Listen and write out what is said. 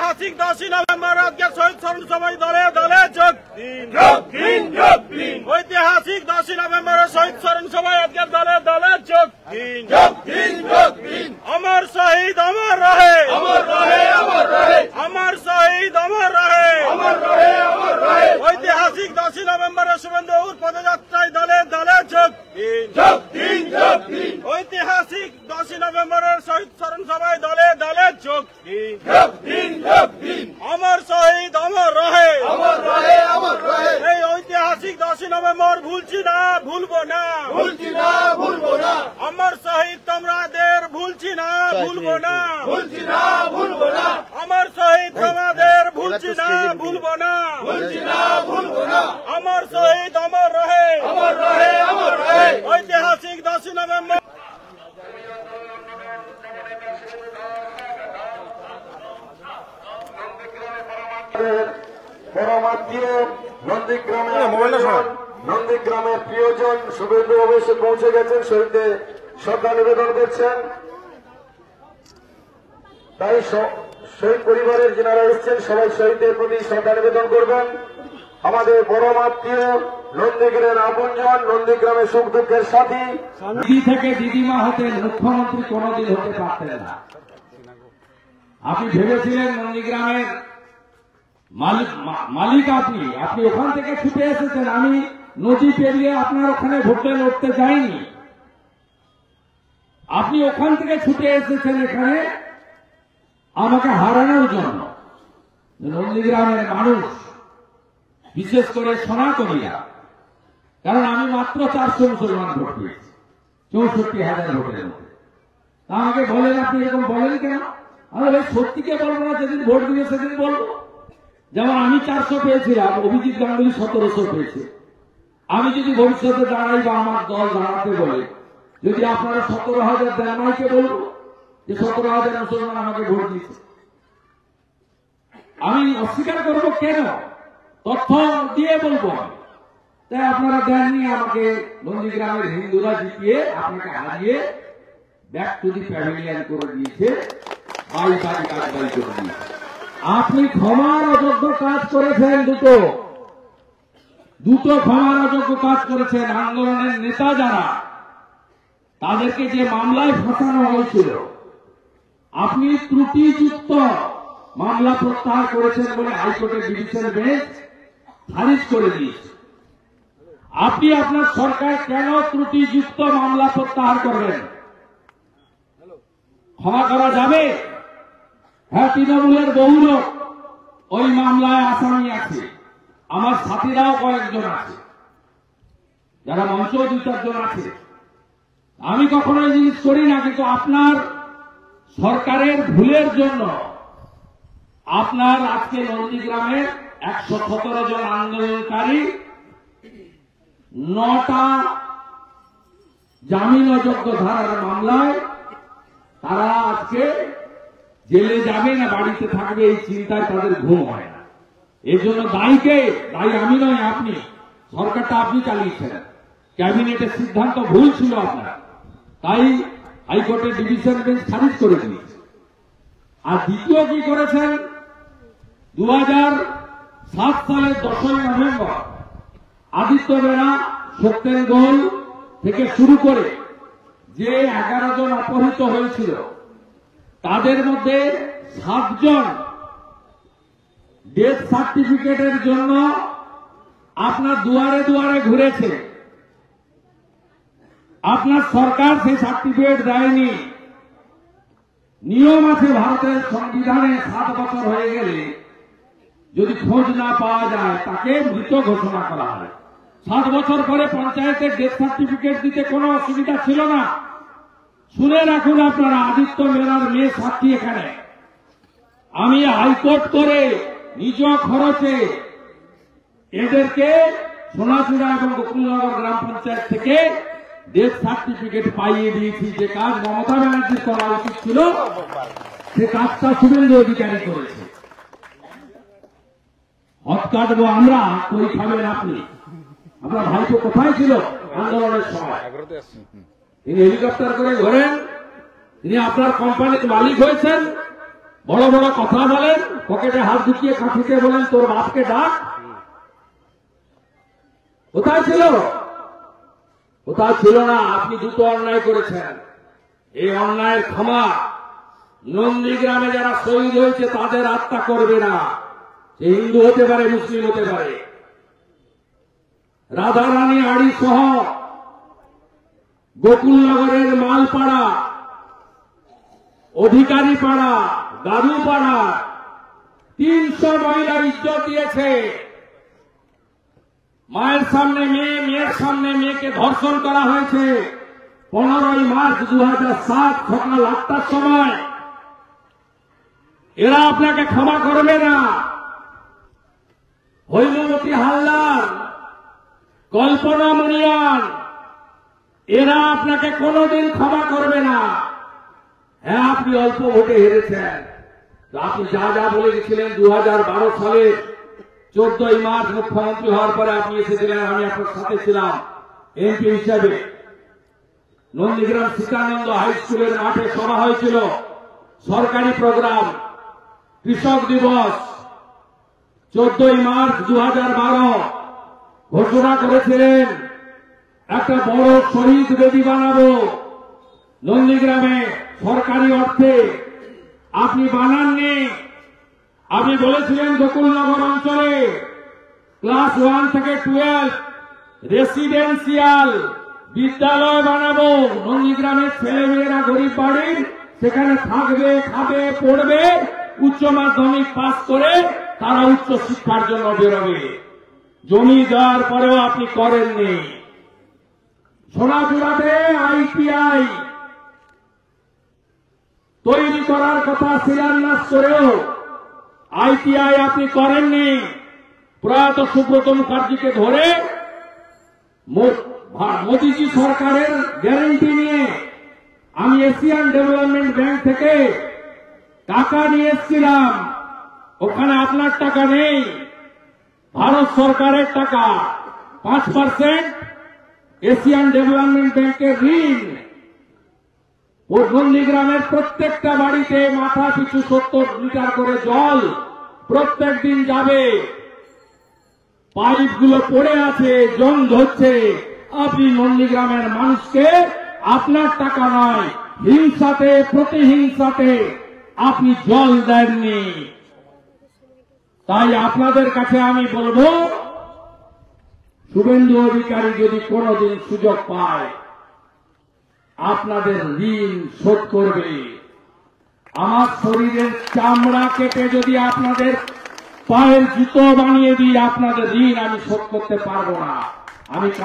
ঐতিহাসিক 10 নভেম্বর আজকে শহীদ স্মরণ সভায় দলে দলে যোগ দিন। ঐতিহাসিক 10 নভেম্বর শহীদ স্মরণ সভায় আজকে দলে দলে যোগ দিন। অমর শহীদ অমর রহে, অমর শহীদ অমর রহে। ঐতিহাসিক 10 নভেম্বরের শুভেন্দুর পদযাত্রায় দলে দলে যোগ দিন। ঐতিহাসিক 10 নভেম্বরের শহীদ স্মরণ সভায় দলে দলে যোগ দিন। অমর শহীদ অমর রহে। এই ঐতিহাসিক 10 নভেম্বর ভুলছি না, ভুলবো না। অমর শহীদ তোমাদের ভুলছি না, ভুলবো না। অমর শহীদ তোমাদের ভুলছি না, ভুলবো না। অমর শহীদ অমর রহে। ঐতিহাসিক 10 নভেম্বর। পরমাত্মীয় নন্দীগ্রামের প্রিয়জন শুভেন্দু অবশ্যই পৌঁছে গেছেন, শহীদদের শ্রদ্ধা নিবেদন করছেন। তাই শহীদ পরিবারের যারা এসছেন সবাই শহীদদের প্রতি শ্রদ্ধা নিবেদন করবেন। আমাদের পরমাত্মীয় নন্দীগ্রামের আপনজন, নন্দীগ্রামের সুখ দুঃখের সাথী। দিদি থেকে দিদিমা হতেন, মুখ্যমন্ত্রী কোনদিন হতে পারতেন না। আপনি ভেবেছিলেন নন্দীগ্রামের মালিক আপনি ওখান থেকে ছুটে এসেছেন। আমি নদী পেরিয়ে আপনার ওখানে ভোটে লড়তে যাইনি, আপনি ওখান থেকে ছুটে এসেছেন এখানে আমাকে হারানোর জন্য। নন্দীগ্রামের মানুষ, বিশেষ করে সোনাকড়িয়া, কারণ আমি মাত্র 400 মুসলমান ভোট পেয়েছি 64,000 ভোটের মধ্যে। তা আমাকে বলেন, আপনি এরকম বলেন কেন? আমি ভাই সত্যিকে বলবো না, যেদিন ভোট দিবে সেদিন বলবো। যেমন আমি 400 পেয়েছিলাম, অভিজিৎ গাঙ্গুলি 1700 পেয়েছে। আমি যদি ভবিষ্যতে দাঁড়াই বা আমার দল দাঁড়াতে বলে, যদি আপনারা 17,000 দেন, আমাকে বলবো যে 17,000 মুসলমান আমাকে ভোট দিচ্ছে। আমি অস্বীকার করবো কেন? তথ্য দিয়ে বলবো। তাই আপনারা দেননি আমাকে। নন্দীগ্রামের হিন্দুরা জিতিয়ে আপনাকে হারিয়ে ব্যাক টু দি প্যাভিলিয়ন করে দিয়েছে, বাড়ি কাজ করে দিয়েছে। আপনি ক্ষমার অযোগ্য কাজ করেছেন, দুটো ক্ষমার অযোগ্য কাজ করেছেন। আন্দোলনের নেতা যারা, তাদেরকে যে মামলায় ফাঁসানো হয়েছিল, আপনি ত্রুটিযুক্ত মামলা প্রত্যাহার করেছেন বলে হাইকোর্টের ডিভিশন বেঞ্চ খারিজ করে দিয়েছে। আপনি আপনার সরকার কেন ত্রুটিযুক্ত মামলা প্রত্যাহার করবেন? ক্ষমা করা যাবে? হ্যাঁ, তৃণমূলের বহু লোক ওই মামলায় আসামি আছে, আমার সাথীরাও কয়েকজন আছে, যারা মঞ্চেও 2-4 জন আছে। আমি কখনো এই জিনিস করি না, কিন্তু আপনার সরকারের ভুলের জন্য আপনার আজকে নন্দীগ্রামের 117 জন আন্দোলনকারী 9টা জামিন অযোগ্য ধারার মামলায় তারা আজকে জেলে যাবে না বাড়িতে থাকবে, এই চিন্তায় তাদের ঘুম হয় না। এর জন্য দায়ীকে? দায়ী আমি নয়, আপনি। সরকারটা আপনি চালিয়েছেন, ক্যাবিনেটের সিদ্ধান্ত ভুল ছিল আপনার, তাই হাইকোর্টের ডিভিশন বেঞ্চ খারিজ করে দিয়েছে। আর দ্বিতীয় কি করেছেন? 2007 সালের 10ই নভেম্বর আদিত্য বেড়া, সত্যেন গোল থেকে শুরু করে যে 11 জন অপহৃত হয়েছিল, তাদের মধ্যে 7 জন ডেথ সার্টিফিকেটের জন্য আপনার দুয়ারে দুয়ারে ঘুরেছে। আপনার সরকার সেই সার্টিফিকেট দেয়নি। নিয়ম আছে ভারতের সংবিধানে, 7 বছর হয়ে গেলে যদি খোঁজ না পাওয়া যায় তাকে মৃত ঘোষণা করা হয়। 7 বছর পরে পঞ্চায়েতের ডেথ সার্টিফিকেট দিতে কোনো অসুবিধা ছিল না। শুনে রাখুন আপনারা, আদিত্য মেলার মেয়ে সাক্ষী এখানে। আমি হাইকোর্ট করে নিজ খরচে এদেরকে সোনাচূড়া এবং গোকুলনগর গ্রাম পঞ্চায়েত থেকে ডেথ সার্টিফিকেট পাইয়ে দিয়েছি। যে কাজ মমতা ব্যানার্জি করা উচিত ছিল, সে কাজটা শুভেন্দু অধিকারী করেছে। হত কাটবো আমরা, কই খাবেন আপনি? আপনার ভাইপো কোথায় ছিল আন্দোলনের সময়? তিনি হেলিকপ্টার করে ঘোরেন, তিনি আপনার কোম্পানির মালিক হয়েছেন, বড় বড় কথা বলেন, পকেটে হাত ঢুকিয়ে কাঁথিতে বলেন তোর বাপকে ডাক। কোথায় ছিল? কোথাও ছিল না। আপনি দুটো অন্যায় করেছেন। এই অন্যায়ের ক্ষমা নন্দীগ্রামে যারা শহীদ হয়েছে তাদের আত্মা করবে না। সে হিন্দু হতে পারে, মুসলিম হতে পারে। রাধারানী আড়ি সহ গোকুলনগরের মালপাড়া, অধিকারী পাড়া, দাদু পাড়া 300 মহিলার ইজ্জত দিয়েছে। মায়ের সামনে মেয়ে, মেয়ের সামনে মেয়েকে ধর্ষণ করা হয়েছে। 15ই মার্চ 2007 সকাল 8টার সময়। এরা আপনাকে ক্ষমা করবে না। হৈমবতী হালদার, কল্পনা মুনিয়ান, এরা আপনাকে কোনোদিন ক্ষমা করবে না। হ্যাঁ, আপনি অল্প ভোটে হেরেছেন। আপনি যা যা বলে গেছিলেন 2012 সালে 14ই মার্চ মুখ্যমন্ত্রী হওয়ার পরে আপনি এসেছিলেন, আমি আপনার সাথে ছিলাম এমপি হিসাবে। নন্দীগ্রাম সীতানন্দ হাই স্কুলের মাঠে সভা হয়েছিল, সরকারি প্রোগ্রাম, কৃষক দিবস। 14ই মার্চ 2012 ঘোষণা করেছিলেন একটা বড় শহীদ বেদি বানাবো নন্দীগ্রামে, সরকারি অর্থে। আপনি বানাননি। আপনি বলেছিলেন গোকুলনগর অঞ্চলে ক্লাস 1 থেকে 12 রেসিডেন্সিয়াল বিদ্যালয় বানাবো। নন্দীগ্রামের ছেলেমেয়েরা গরিব বাড়ির, সেখানে থাকবে, খাবে, পড়বে, উচ্চ মাধ্যমিক পাস করে তারা উচ্চ শিক্ষার জন্য বেরোবে। জমি দেওয়ার পরেও আপনি করেননি। সোনাচূড়াতে আইটিআই তৈরি করার কথা শিলান্যাস করেও আইটিআই আপনি করেননি। প্রয়াত সুব্রত মুখার্জিকে ধরে মোদীজি সরকারের গ্যারান্টি নিয়ে আমি এশিয়ান ডেভেলপমেন্ট ব্যাংক থেকে টাকা নিয়ে এসেছিলাম। ওখানে আপনার টাকা নেই, ভারত সরকারের টাকা 5% এশিয়ান ডেভেলপমেন্ট ব্যাংকের ঋণ। নন্দীগ্রামের প্রত্যেকটা বাড়িতে মাথা পিছু 70 লিটার করে জল প্রত্যেক দিন যাবে। পাইপগুলো পড়ে আছে, জং ধরছে। আপনি নন্দীগ্রামের মানুষকে আপনার টাকা নয়, হিংসাতে, প্রতিহিংসাতে আপনি জল দেননি। তাই আপনাদের কাছে আমি বলবো, শুভেন্দু অধিকারী যদি কোনদিন সুযোগ পায় আপনাদের ঋণ শোধ করবে। আমার শরীরের চামড়া কেটে যদি আপনাদের পায়ের জুতো বানিয়ে দিই, আপনাদের ঋণ আমি শোধ করতে পারবো না। আমি